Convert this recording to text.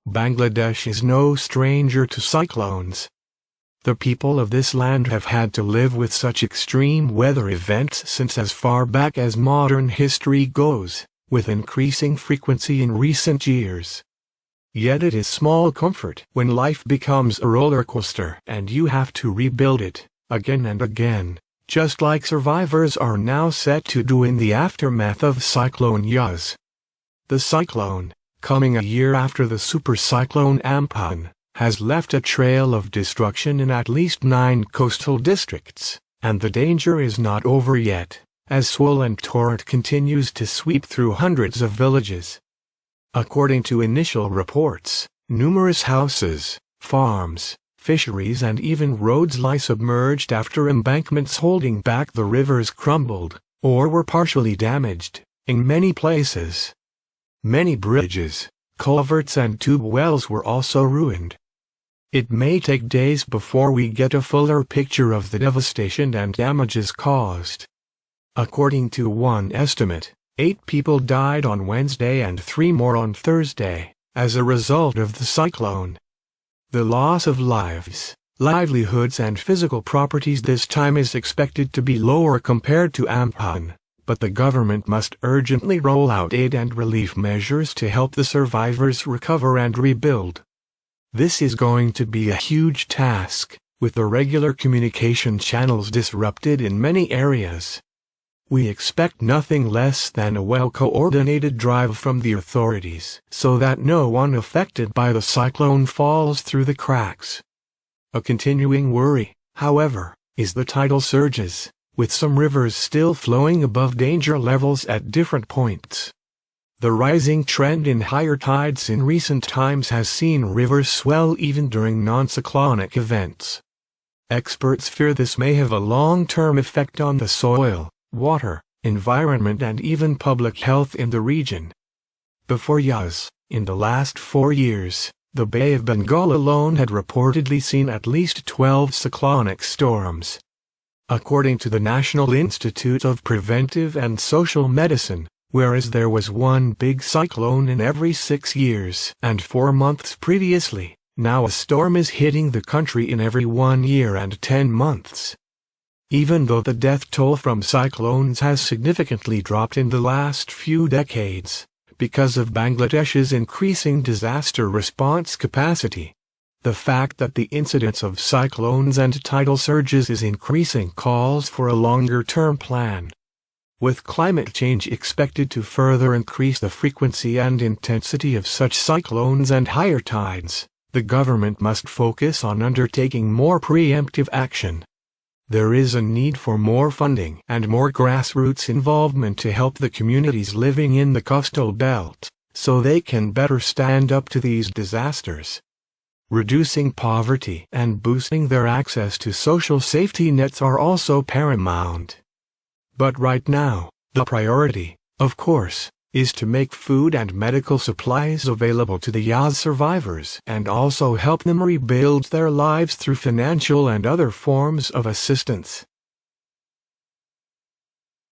Bangladesh is no stranger to cyclones. The people of this land have had to live with such extreme weather events since as far back as modern history goes, with increasing frequency in recent years. Yet it is small comfort when life becomes a roller coaster and you have to rebuild it, again and again, just like survivors are now set to do in the aftermath of Cyclone Yaas. The cyclone, coming a year after the supercyclone Amphan, has left a trail of destruction in at least 9 coastal districts, and the danger is not over yet, as swollen torrent continues to sweep through hundreds of villages. According to initial reports, numerous houses, farms, fisheries and even roads lie submerged after embankments holding back the rivers crumbled, or were partially damaged, in many places. Many bridges, culverts and tube wells were also ruined. It may take days before we get a fuller picture of the devastation and damages caused. According to one estimate, 8 people died on Wednesday and 3 more on Thursday, as a result of the cyclone. The loss of lives, livelihoods and physical properties this time is expected to be lower compared to Amphan, but the government must urgently roll out aid and relief measures to help the survivors recover and rebuild. This is going to be a huge task, with the regular communication channels disrupted in many areas. We expect nothing less than a well-coordinated drive from the authorities so that no one affected by the cyclone falls through the cracks. A continuing worry, however, is the tidal surges, with some rivers still flowing above danger levels at different points. The rising trend in higher tides in recent times has seen rivers swell even during non-cyclonic events. Experts fear this may have a long-term effect on the soil, water, environment and even public health in the region. Before Yaas, in the last 4 years, the Bay of Bengal alone had reportedly seen at least 12 cyclonic storms. According to the National Institute of Preventive and Social Medicine, whereas there was one big cyclone in every 6 years and 4 months previously, now a storm is hitting the country in every 1 year and 10 months. Even though the death toll from cyclones has significantly dropped in the last few decades, because of Bangladesh's increasing disaster response capacity, the fact that the incidence of cyclones and tidal surges is increasing calls for a longer-term plan. With climate change expected to further increase the frequency and intensity of such cyclones and higher tides, the government must focus on undertaking more preemptive action. There is a need for more funding and more grassroots involvement to help the communities living in the coastal belt, so they can better stand up to these disasters. Reducing poverty and boosting their access to social safety nets are also paramount. But right now, the priority, of course, is to make food and medical supplies available to the Yaas survivors and also help them rebuild their lives through financial and other forms of assistance.